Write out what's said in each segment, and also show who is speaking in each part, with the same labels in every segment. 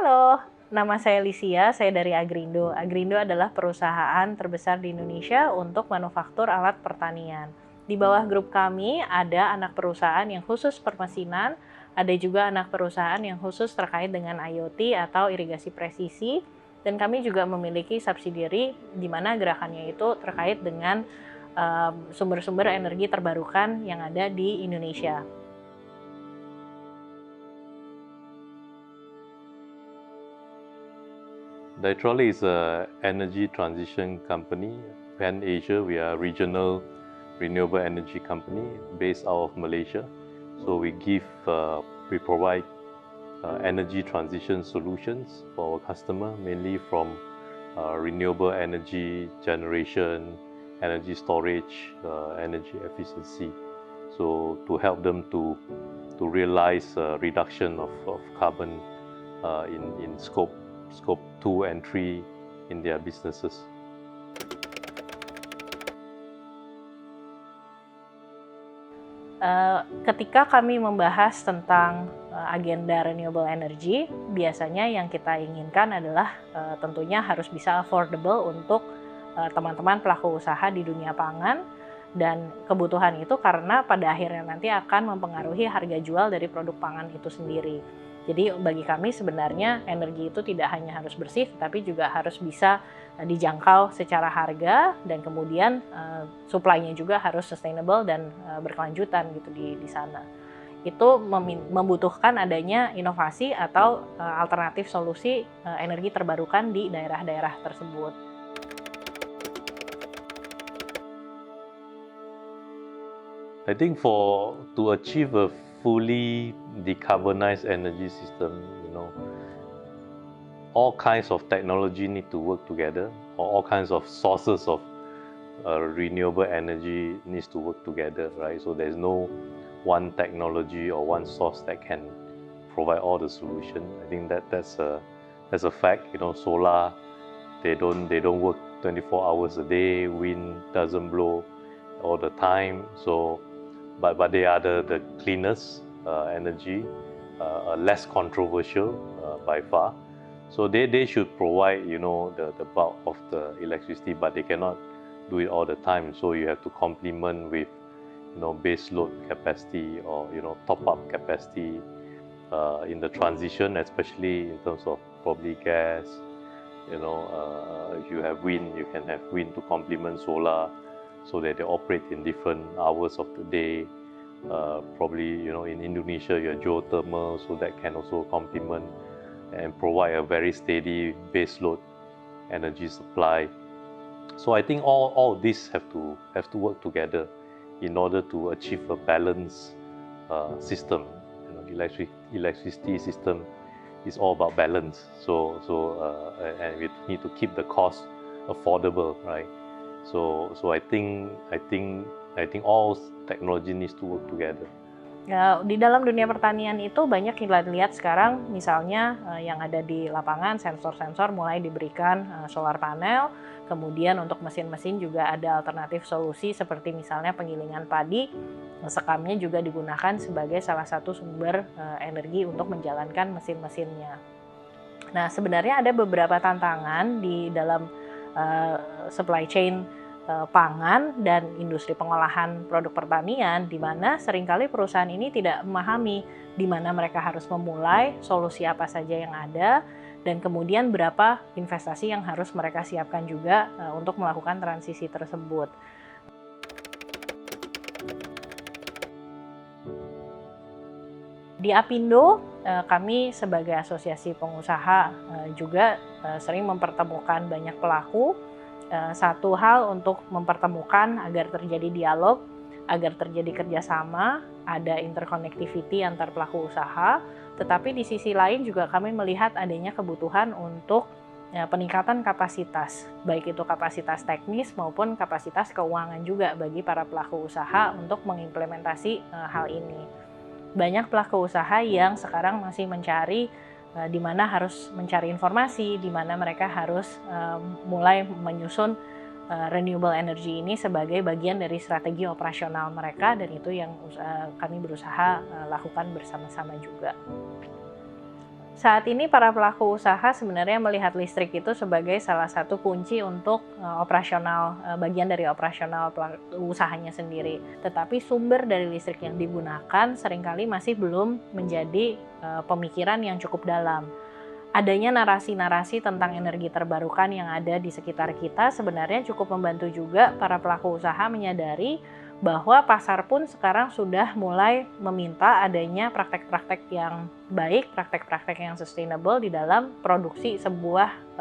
Speaker 1: Halo, nama saya Lisia, saya dari Agrindo. Agrindo adalah perusahaan terbesar di Indonesia untuk manufaktur alat pertanian. Di bawah grup kami ada anak perusahaan yang khusus permesinan, ada juga anak perusahaan yang khusus terkait dengan IoT atau irigasi presisi, dan kami juga memiliki subsidiary di mana gerakannya itu terkait dengan sumber-sumber energi terbarukan yang ada di Indonesia.
Speaker 2: Ditrolle is an energy transition company. Pan Asia, we are a regional renewable energy company based out of Malaysia. So we provide energy transition solutions for our customer, mainly from renewable energy generation, energy storage, energy efficiency. So to help them to realize reduction of carbon in scope 2 and 3 in their businesses.
Speaker 1: Ketika kami membahas tentang agenda renewable energy, biasanya yang kita inginkan adalah tentunya harus bisa affordable untuk teman-teman pelaku usaha di dunia pangan, dan kebutuhan itu karena pada akhirnya nanti akan mempengaruhi harga jual dari produk pangan itu sendiri. Jadi bagi kami sebenarnya energi itu tidak hanya harus bersih, tapi juga harus bisa dijangkau secara harga, dan kemudian supply-nya juga harus sustainable dan berkelanjutan gitu di sana. Itu membutuhkan adanya inovasi atau alternatif solusi energi terbarukan di daerah-daerah tersebut.
Speaker 2: I think to achieve a fully decarbonized energy system, all kinds of technology need to work together, or all kinds of sources of renewable energy needs to work together, right? So there's no one technology or one source that can provide all the solution. I think that's a fact. Solar, they don't work 24 hours a day. Wind doesn't blow all the time. So, but they are the cleanest energy, less controversial by far. So they should provide, the bulk of the electricity, but they cannot do it all the time. So you have to complement with, base load capacity or, top up capacity in the transition, especially in terms of probably gas. If you have wind, you can have wind to complement solar, so that they operate in different hours of the day. Probably, in Indonesia, you have geothermal, so that can also complement and provide a very steady base load energy supply. So I think all this have to work together in order to achieve a balanced system. Electricity system is all about balance. And we need to keep the cost affordable, right? So I think all technology needs to work together.
Speaker 1: Ya, di dalam dunia pertanian itu banyak kita lihat sekarang, misalnya yang ada di lapangan, sensor-sensor mulai diberikan solar panel, kemudian untuk mesin-mesin juga ada alternatif solusi seperti misalnya penggilingan padi, sekamnya juga digunakan sebagai salah satu sumber energi untuk menjalankan mesin-mesinnya. Nah, sebenarnya ada beberapa tantangan di dalam supply chain pangan dan industri pengolahan produk pertanian, di mana seringkali perusahaan ini tidak memahami di mana mereka harus memulai, solusi apa saja yang ada, dan kemudian berapa investasi yang harus mereka siapkan juga untuk melakukan transisi tersebut. Di Apindo, kami sebagai asosiasi pengusaha juga sering mempertemukan banyak pelaku. Satu hal untuk mempertemukan agar terjadi dialog, agar terjadi kerjasama, ada interconnectivity antar pelaku usaha, tetapi di sisi lain juga kami melihat adanya kebutuhan untuk peningkatan kapasitas, baik itu kapasitas teknis maupun kapasitas keuangan juga bagi para pelaku usaha untuk mengimplementasi hal ini. Banyak pelaku usaha yang sekarang masih mencari di mana harus mencari informasi, di mana mereka harus mulai menyusun renewable energy ini sebagai bagian dari strategi operasional mereka, dan itu yang kami berusaha lakukan bersama-sama juga. Saat ini para pelaku usaha sebenarnya melihat listrik itu sebagai salah satu kunci untuk bagian dari operasional usahanya sendiri. Tetapi sumber dari listrik yang digunakan seringkali masih belum menjadi pemikiran yang cukup dalam. Adanya narasi-narasi tentang energi terbarukan yang ada di sekitar kita sebenarnya cukup membantu juga para pelaku usaha menyadari bahwa pasar pun sekarang sudah mulai meminta adanya praktek-praktek yang baik, praktek-praktek yang sustainable di dalam produksi sebuah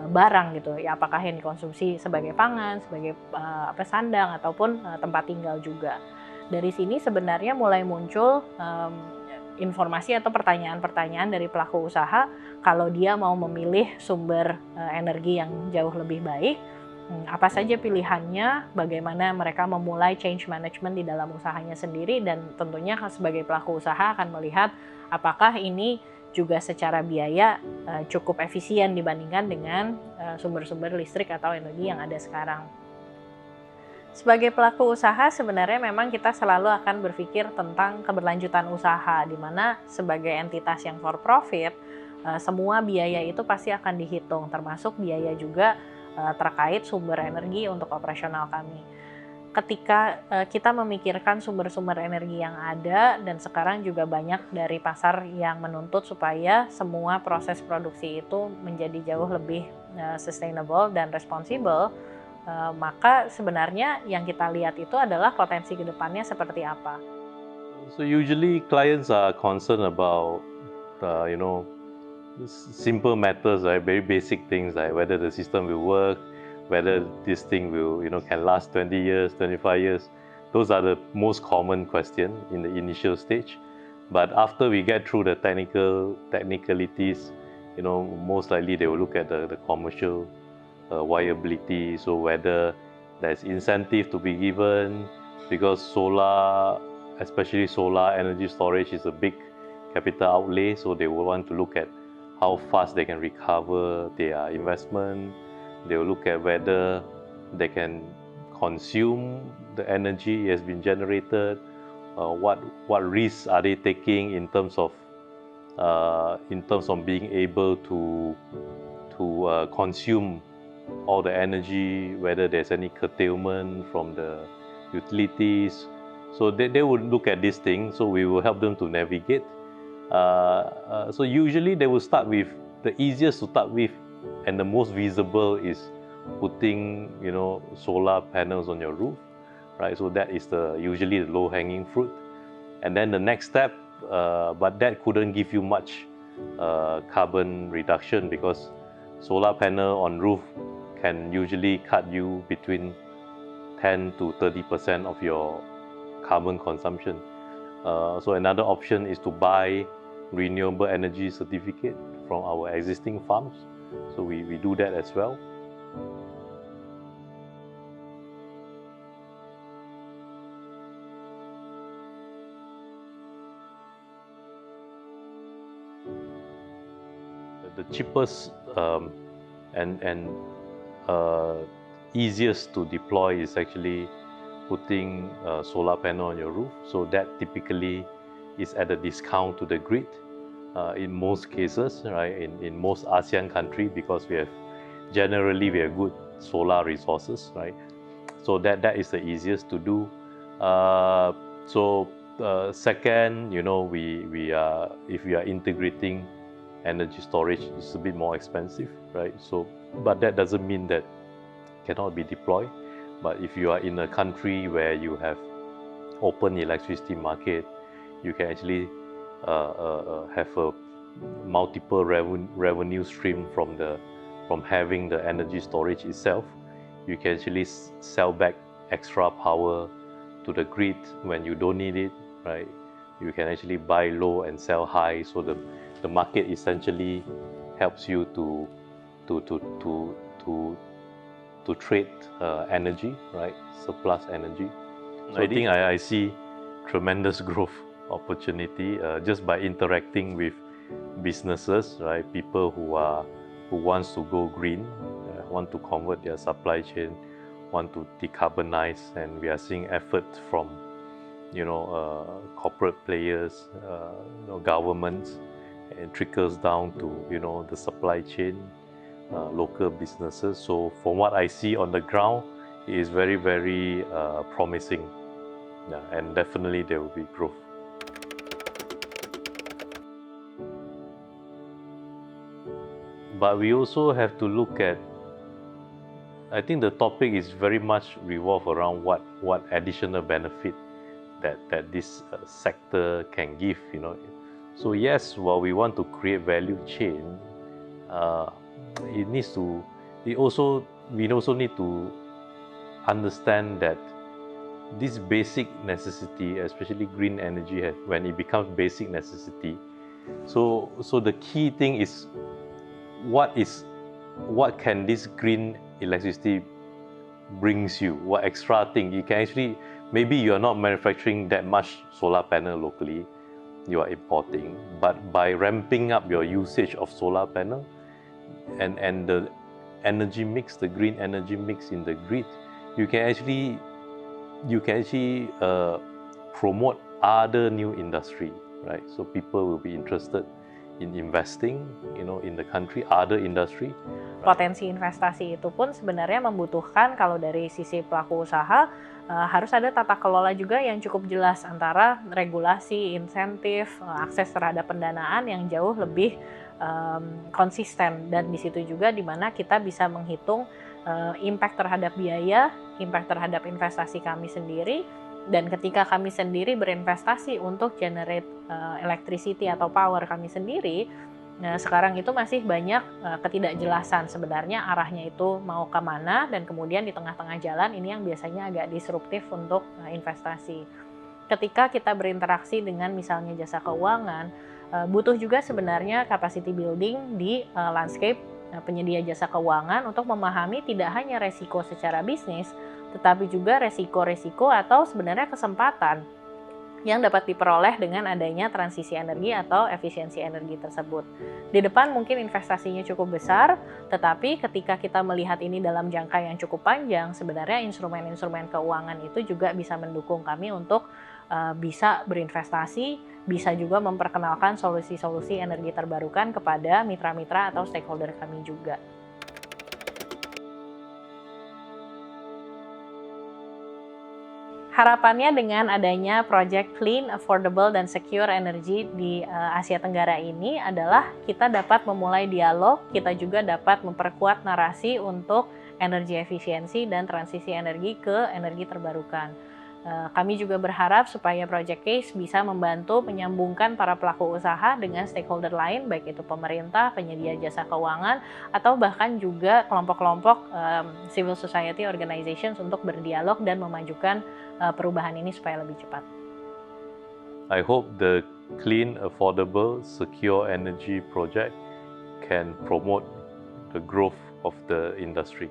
Speaker 1: barang gitu ya, apakah yang dikonsumsi sebagai pangan, sebagai sandang ataupun tempat tinggal juga. Dari sini sebenarnya mulai muncul informasi atau pertanyaan-pertanyaan dari pelaku usaha kalau dia mau memilih sumber energi yang jauh lebih baik, apa saja pilihannya, bagaimana mereka memulai change management di dalam usahanya sendiri, dan tentunya sebagai pelaku usaha akan melihat apakah ini juga secara biaya cukup efisien dibandingkan dengan sumber-sumber listrik atau energi yang ada sekarang. Sebagai pelaku usaha sebenarnya memang kita selalu akan berpikir tentang keberlanjutan usaha, di mana sebagai entitas yang for profit, semua biaya itu pasti akan dihitung, termasuk biaya juga terkait sumber energi untuk operasional kami. Ketika kita memikirkan sumber-sumber energi yang ada, dan sekarang juga banyak dari pasar yang menuntut supaya semua proses produksi itu menjadi jauh lebih sustainable dan responsible, maka sebenarnya yang kita lihat itu adalah potensi ke depannya seperti apa.
Speaker 2: So usually clients are concerned about simple matters, right? Very basic things like whether the system will work, whether this thing will can last 20 years, 25 years. Those are the most common questions in the initial stage. But after we get through the technicalities, most likely they will look at the commercial viability, so whether there's incentive to be given, because especially solar energy storage is a big capital outlay, so they will want to look at how fast they can recover their investment. They will look at whether they can consume the energy has been generated, what risks are they taking in terms of being able to consume all the energy, whether there's any curtailment from the utilities. So they would look at this thing, so we will help them to navigate. So usually they will start with the easiest to start with, and the most visible is putting solar panels on your roof, right? So that is usually the low-hanging fruit. And then the next step, but that couldn't give you much carbon reduction, because solar panel on roof can usually cut you between 10 to 30% of your carbon consumption. So another option is to buy renewable energy certificate from our existing farms. So we do that as well. The cheapest and easiest to deploy is actually putting a solar panel on your roof. So that typically is at a discount to the grid in most cases, right? In most ASEAN countries, because we have good solar resources, right? So that is the easiest to do. Second, if we are integrating energy storage, it's a bit more expensive, right? So, but that doesn't mean that cannot be deployed. But if you are in a country where you have open electricity market, you can actually have a multiple revenue stream from having the energy storage itself. You can actually sell back extra power to the grid when you don't need it, right? You can actually buy low and sell high, so the market essentially helps you to trade energy, right? Surplus energy. So I think I see tremendous growth opportunity just by interacting with businesses, right? People who wants to go green, want to convert their supply chain, want to decarbonize, and we are seeing effort from corporate players, governments, It trickles down to the supply chain, local businesses. So from what I see on the ground, it is very, very promising. Yeah, and definitely there will be growth. But we also have to look at, I think the topic is very much revolve around what additional benefit that this sector can give. So yes, while we want to create value chain, we also need to understand that this basic necessity, especially green energy, when it becomes basic necessity, so the key thing is what can this green electricity brings you, what extra thing you can actually, maybe you are not manufacturing that much solar panel locally, you are importing, but by ramping up your usage of solar panel and the energy mix, the green energy mix in the grid, you can actually promote other new industry, right? So people will be interested in investing, in the country, other industry.
Speaker 1: Potensi investasi itu pun sebenarnya membutuhkan, kalau dari sisi pelaku usaha, harus ada tata kelola juga yang cukup jelas antara regulasi, insentif, akses terhadap pendanaan yang jauh lebih konsisten, dan di situ juga di mana kita bisa menghitung impact terhadap biaya, impact terhadap investasi kami sendiri, dan ketika kami sendiri berinvestasi untuk generate electricity atau power kami sendiri, sekarang itu masih banyak ketidakjelasan sebenarnya arahnya itu mau kemana, dan kemudian di tengah-tengah jalan ini yang biasanya agak disruptif untuk investasi. Ketika kita berinteraksi dengan misalnya jasa keuangan, butuh juga sebenarnya capacity building di landscape penyedia jasa keuangan untuk memahami tidak hanya resiko secara bisnis, tetapi juga resiko-resiko atau sebenarnya kesempatan yang dapat diperoleh dengan adanya transisi energi atau efisiensi energi tersebut. Di depan mungkin investasinya cukup besar, tetapi ketika kita melihat ini dalam jangka yang cukup panjang, sebenarnya instrumen-instrumen keuangan itu juga bisa mendukung kami untuk bisa berinvestasi, bisa juga memperkenalkan solusi-solusi energi terbarukan kepada mitra-mitra atau stakeholder kami juga. Harapannya dengan adanya Project Clean, Affordable, dan Secure Energy di Asia Tenggara ini adalah kita dapat memulai dialog, kita juga dapat memperkuat narasi untuk energi efisiensi dan transisi energi ke energi terbarukan. Kami juga berharap supaya Project Case bisa membantu menyambungkan para pelaku usaha dengan stakeholder lain, baik itu pemerintah, penyedia jasa keuangan, atau bahkan juga kelompok-kelompok civil society organizations untuk berdialog dan memajukan perubahan ini supaya lebih cepat.
Speaker 2: I hope the Clean, Affordable, Secure Energy project can promote the growth of the industry.